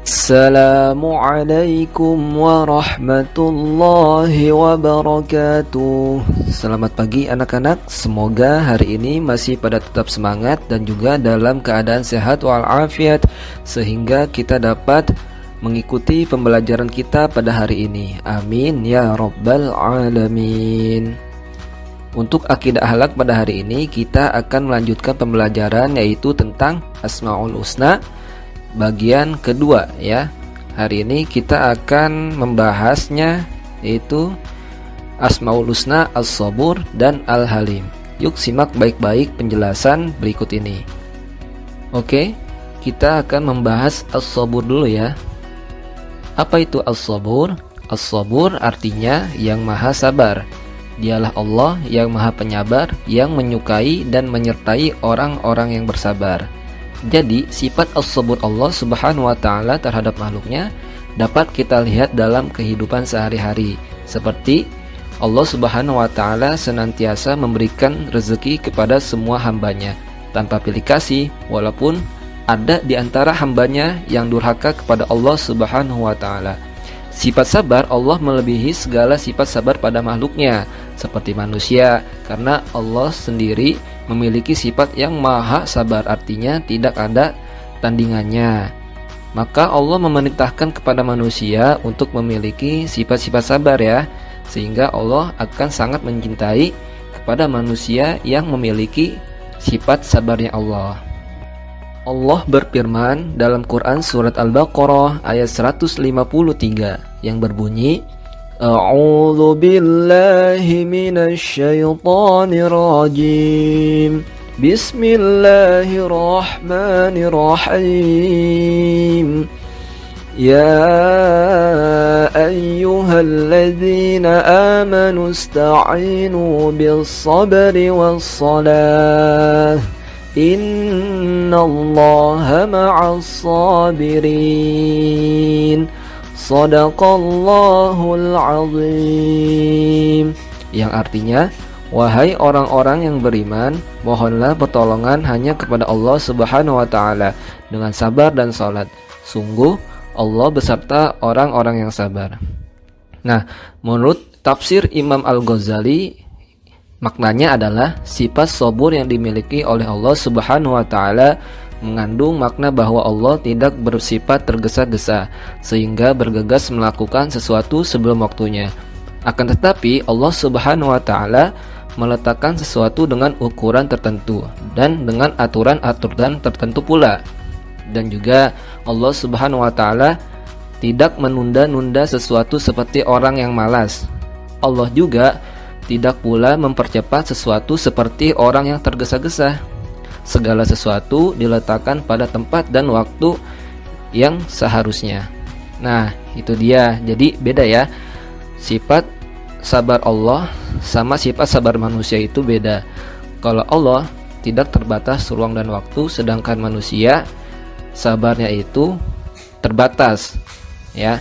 Assalamualaikum warahmatullahi wabarakatuh. Selamat pagi anak-anak. Semoga hari ini masih pada tetap semangat dan juga dalam keadaan sehat walafiat, sehingga kita dapat mengikuti pembelajaran kita pada hari ini. Amin ya rabbal alamin. Untuk akidah akhlak pada hari ini kita akan melanjutkan pembelajaran, yaitu tentang Asmaul Husna bagian kedua ya. Hari ini kita akan membahasnya, yaitu Asmaul Husna As-Sabur dan Al-Halim. Yuk simak baik-baik penjelasan berikut ini. Oke, kita akan membahas As-Sabur dulu ya. Apa itu As-Sabur? As-Sabur artinya yang maha sabar. Dialah Allah yang maha penyabar, yang menyukai dan menyertai orang-orang yang bersabar. Jadi sifat as-sabur Allah subhanahu wa ta'ala terhadap makhluknya dapat kita lihat dalam kehidupan sehari-hari. Seperti Allah subhanahu wa ta'ala senantiasa memberikan rezeki kepada semua hambanya tanpa pilih kasih, walaupun ada di antara hambanya yang durhaka kepada Allah subhanahu wa ta'ala. Sifat sabar Allah melebihi segala sifat sabar pada makhluknya, seperti manusia, karena Allah sendiri memiliki sifat yang maha sabar, artinya tidak ada tandingannya. Maka Allah memerintahkan kepada manusia untuk memiliki sifat-sifat sabar ya, sehingga Allah akan sangat mencintai kepada manusia yang memiliki sifat sabarnya Allah. Allah berfirman dalam Quran surat Al-Baqarah ayat 153 yang berbunyi, A'udzu billahi minasy syaithanir rajim. Bismillahirrahmanirrahim. Ya ayyuhalladzina amanu ista'inu bis-sabri was-salah. Innallaha ma'as-sabirin. Shadaqallahul azim. Yang artinya, wahai orang-orang yang beriman, mohonlah pertolongan hanya kepada Allah subhanahu wa ta'ala dengan sabar dan salat. Sungguh Allah beserta orang-orang yang sabar. Nah, menurut tafsir Imam Al-Ghazali, maknanya adalah sifat sabur yang dimiliki oleh Allah subhanahu wa ta'ala mengandung makna bahwa Allah tidak bersifat tergesa-gesa sehingga bergegas melakukan sesuatu sebelum waktunya. Akan tetapi Allah subhanahu wa ta'ala meletakkan sesuatu dengan ukuran tertentu dan dengan aturan-aturan tertentu pula. Dan juga Allah subhanahu wa ta'ala tidak menunda-nunda sesuatu seperti orang yang malas. Allah juga tidak pula mempercepat sesuatu seperti orang yang tergesa-gesa. Segala sesuatu diletakkan pada tempat dan waktu yang seharusnya. Nah, itu dia. Jadi beda ya. Sifat sabar Allah sama sifat sabar manusia itu beda. Kalau Allah tidak terbatas ruang dan waktu, sedangkan manusia sabarnya itu terbatas, ya.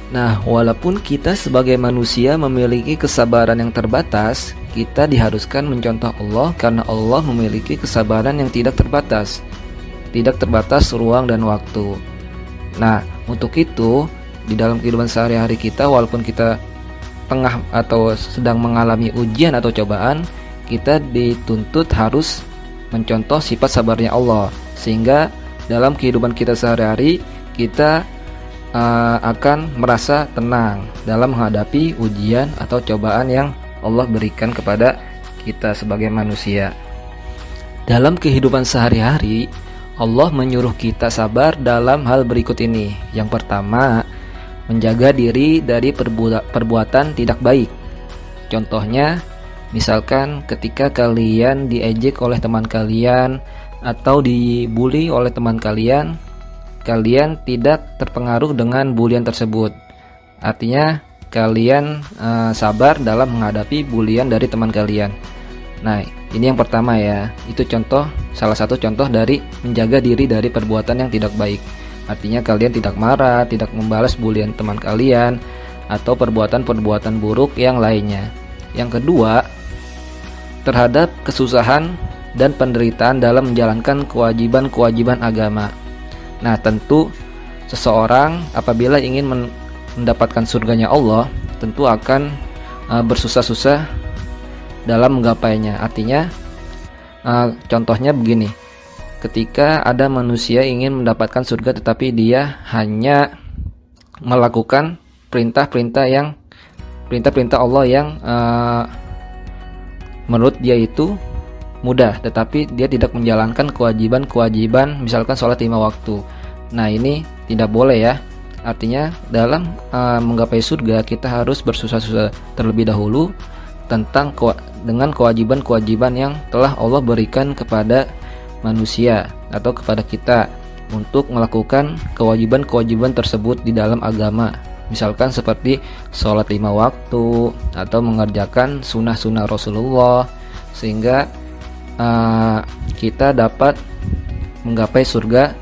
Nah, walaupun kita sebagai manusia memiliki kesabaran yang terbatas, kita diharuskan mencontoh Allah karena Allah memiliki kesabaran yang tidak terbatas. Tidak terbatas ruang dan waktu. Nah, untuk itu, di dalam kehidupan sehari-hari kita, walaupun kita tengah atau sedang mengalami ujian atau cobaan, kita dituntut harus mencontoh sifat sabarnya Allah. Sehingga dalam kehidupan kita sehari-hari, kita akan merasa tenang dalam menghadapi ujian atau cobaan yang Allah berikan kepada kita sebagai manusia. Dalam kehidupan sehari-hari, Allah menyuruh kita sabar dalam hal berikut ini. Yang pertama, menjaga diri dari perbuatan tidak baik. Contohnya, misalkan ketika kalian diejek oleh teman kalian atau dibuli oleh teman kalian, kalian tidak terpengaruh dengan bulian tersebut. Artinya kalian sabar dalam menghadapi bulian dari teman kalian. Nah, ini yang pertama ya. Itu salah satu contoh dari menjaga diri dari perbuatan yang tidak baik. Artinya kalian tidak marah, tidak membalas bulian teman kalian atau perbuatan-perbuatan buruk yang lainnya. Yang kedua, terhadap kesusahan dan penderitaan dalam menjalankan kewajiban-kewajiban agama. Nah, tentu seseorang apabila ingin mendapatkan surganya Allah tentu akan bersusah-susah dalam menggapainya. Artinya contohnya begini, ketika ada manusia ingin mendapatkan surga tetapi dia hanya melakukan perintah-perintah Allah yang menurut dia itu mudah, tetapi dia tidak menjalankan kewajiban-kewajiban, misalkan sholat 5 waktu. Nah, ini tidak boleh ya. Artinya dalam menggapai surga kita harus bersusah-susah terlebih dahulu dengan kewajiban-kewajiban yang telah Allah berikan kepada manusia atau kepada kita untuk melakukan kewajiban-kewajiban tersebut di dalam agama. Misalkan seperti sholat 5 waktu atau mengerjakan sunnah-sunnah Rasulullah, sehingga kita dapat menggapai surga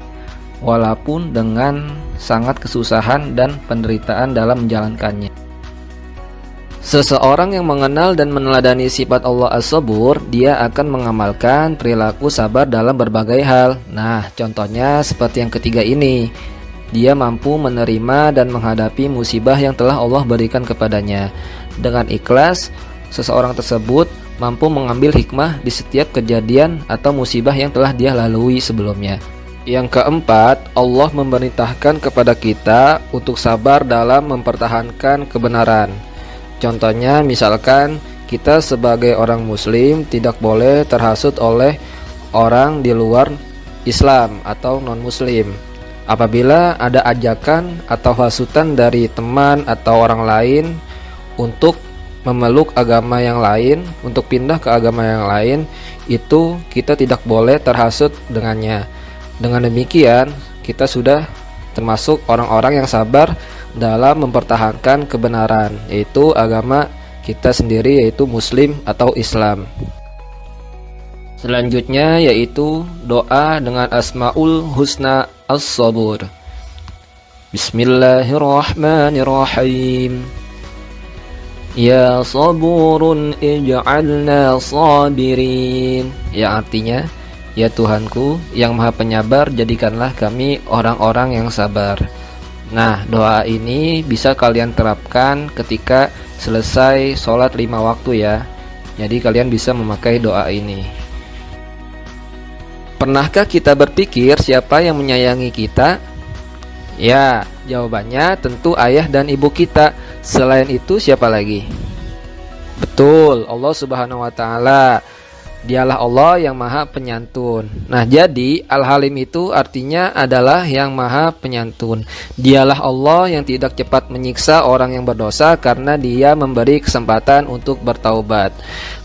walaupun dengan sangat kesusahan dan penderitaan dalam menjalankannya. Seseorang yang mengenal dan meneladani sifat Allah As-Sabur, dia akan mengamalkan perilaku sabar dalam berbagai hal. Nah, contohnya seperti yang ketiga ini. Dia mampu menerima dan menghadapi musibah yang telah Allah berikan kepadanya. Dengan ikhlas, seseorang tersebut mampu mengambil hikmah di setiap kejadian atau musibah yang telah dia lalui sebelumnya. Yang keempat, Allah memerintahkan kepada kita untuk sabar dalam mempertahankan kebenaran. Contohnya, misalkan kita sebagai orang muslim tidak boleh terhasut oleh orang di luar Islam atau non-muslim. Apabila ada ajakan atau hasutan dari teman atau orang lain untuk memeluk agama yang lain, untuk pindah ke agama yang lain, itu kita tidak boleh terhasut dengannya. Dengan demikian, kita sudah termasuk orang-orang yang sabar dalam mempertahankan kebenaran, yaitu agama kita sendiri, yaitu Muslim atau Islam. Selanjutnya yaitu doa dengan Asmaul Husna As-Sabur. Bismillahirrahmanirrahim. Ya saburun ij'alna sabirin. Ya, artinya, ya Tuhanku yang Maha Penyabar, jadikanlah kami orang-orang yang sabar. Nah, doa ini bisa kalian terapkan ketika selesai sholat 5 waktu ya. Jadi kalian bisa memakai doa ini. Pernahkah kita berpikir siapa yang menyayangi kita? Ya, jawabannya tentu ayah dan ibu kita. Selain itu siapa lagi? Betul, Allah Subhanahu wa Ta'ala. Dialah Allah yang Maha Penyantun. Nah, jadi Al-Halim itu artinya adalah yang Maha Penyantun. Dialah Allah yang tidak cepat menyiksa orang yang berdosa karena Dia memberi kesempatan untuk bertaubat.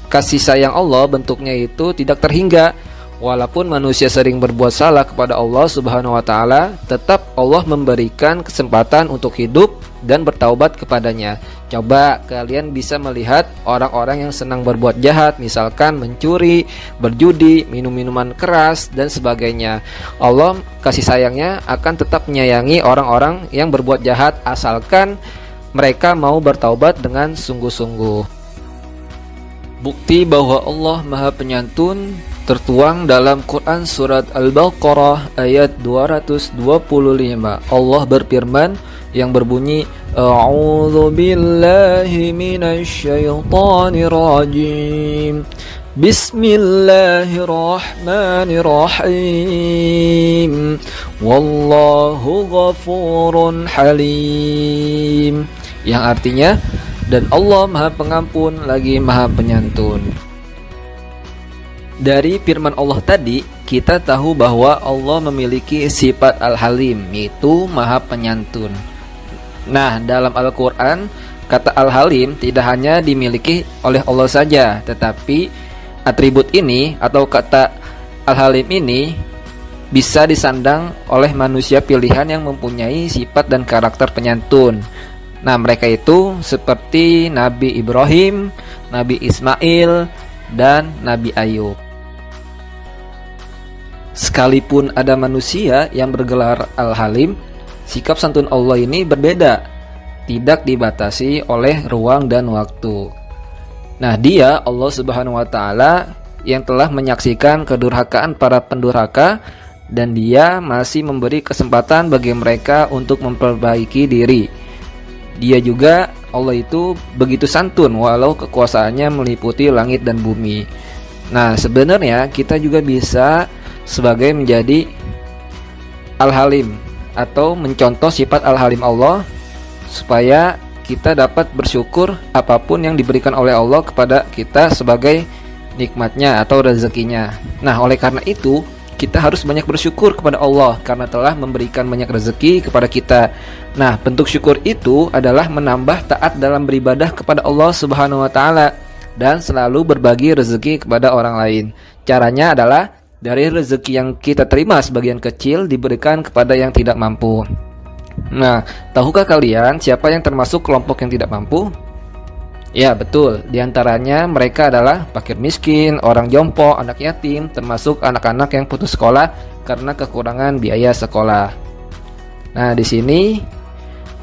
Kasih sayang Allah bentuknya itu tidak terhingga. Walaupun manusia sering berbuat salah kepada Allah Subhanahu wa Ta'ala, tetap Allah memberikan kesempatan untuk hidup dan bertaubat kepadanya. Coba kalian bisa melihat orang-orang yang senang berbuat jahat, misalkan mencuri, berjudi, minum minuman keras, dan sebagainya. Allah kasih sayangnya akan tetap menyayangi orang-orang yang berbuat jahat asalkan mereka mau bertaubat dengan sungguh-sungguh. Bukti bahwa Allah Maha Penyantun tertuang dalam Quran Surat Al-Baqarah ayat 225. Allah berfirman yang berbunyi, A'udzu billahi minasy syaithanir rajim. Bismillahirrahmanirrahim. Wallahu ghafurun halim. Yang artinya, dan Allah Maha Pengampun lagi Maha Penyantun. Dari firman Allah tadi, kita tahu bahwa Allah memiliki sifat Al-Halim, yaitu Maha Penyantun. Nah, dalam Al-Quran, kata Al-Halim tidak hanya dimiliki oleh Allah saja, tetapi atribut ini atau kata Al-Halim ini bisa disandang oleh manusia pilihan yang mempunyai sifat dan karakter penyantun. Nah, mereka itu seperti Nabi Ibrahim, Nabi Ismail, dan Nabi Ayub. Sekalipun ada manusia yang bergelar Al-Halim, sikap santun Allah ini berbeda, tidak dibatasi oleh ruang dan waktu. Nah, Dia Allah Subhanahu wa Ta'ala yang telah menyaksikan kedurhakaan para pendurhaka dan Dia masih memberi kesempatan bagi mereka untuk memperbaiki diri. Dia juga, Allah itu begitu santun walau kekuasaannya meliputi langit dan bumi. Nah, sebenarnya kita juga bisa sebagai menjadi Al-Halim atau mencontoh sifat Al-Halim Allah, supaya kita dapat bersyukur apapun yang diberikan oleh Allah kepada kita sebagai nikmatnya atau rezekinya. Nah, oleh karena itu kita harus banyak bersyukur kepada Allah karena telah memberikan banyak rezeki kepada kita. Nah, bentuk syukur itu adalah menambah taat dalam beribadah kepada Allah Subhanahu wa taala dan selalu berbagi rezeki kepada orang lain. Caranya adalah dari rezeki yang kita terima sebagian kecil diberikan kepada yang tidak mampu. Nah, tahukah kalian siapa yang termasuk kelompok yang tidak mampu? Ya, betul. Di antaranya mereka adalah fakir miskin, orang jompo, anak yatim, termasuk anak-anak yang putus sekolah karena kekurangan biaya sekolah. Nah, di sini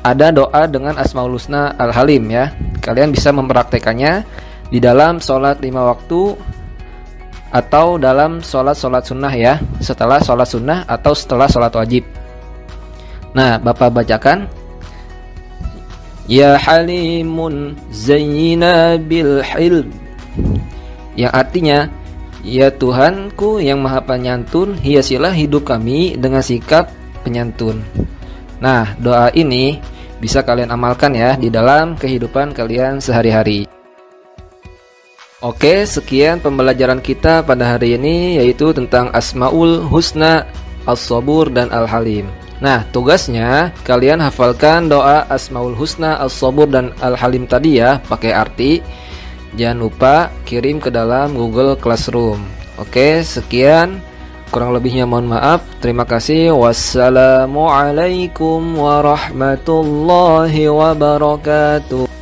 ada doa dengan Asmaul Husna Al-Halim ya. Kalian bisa mempraktekannya di dalam sholat 5 waktu atau dalam sholat-sholat sunnah ya, setelah sholat sunnah atau setelah sholat wajib. Nah, Bapak bacakan. Ya halimun zayyina bil hilm, yang artinya, ya Tuhanku yang maha penyantun, hiasilah hidup kami dengan sikap penyantun. Nah, doa ini bisa kalian amalkan ya di dalam kehidupan kalian sehari-hari. Oke, sekian pembelajaran kita pada hari ini, yaitu tentang Asmaul Husna, As-Sabur, dan Al-Halim. Nah, tugasnya kalian hafalkan doa Asmaul Husna, As-Sabur, dan Al-Halim tadi ya, pakai arti. Jangan lupa kirim ke dalam Google Classroom. Oke, sekian. Kurang lebihnya mohon maaf. Terima kasih. Wassalamualaikum warahmatullahi wabarakatuh.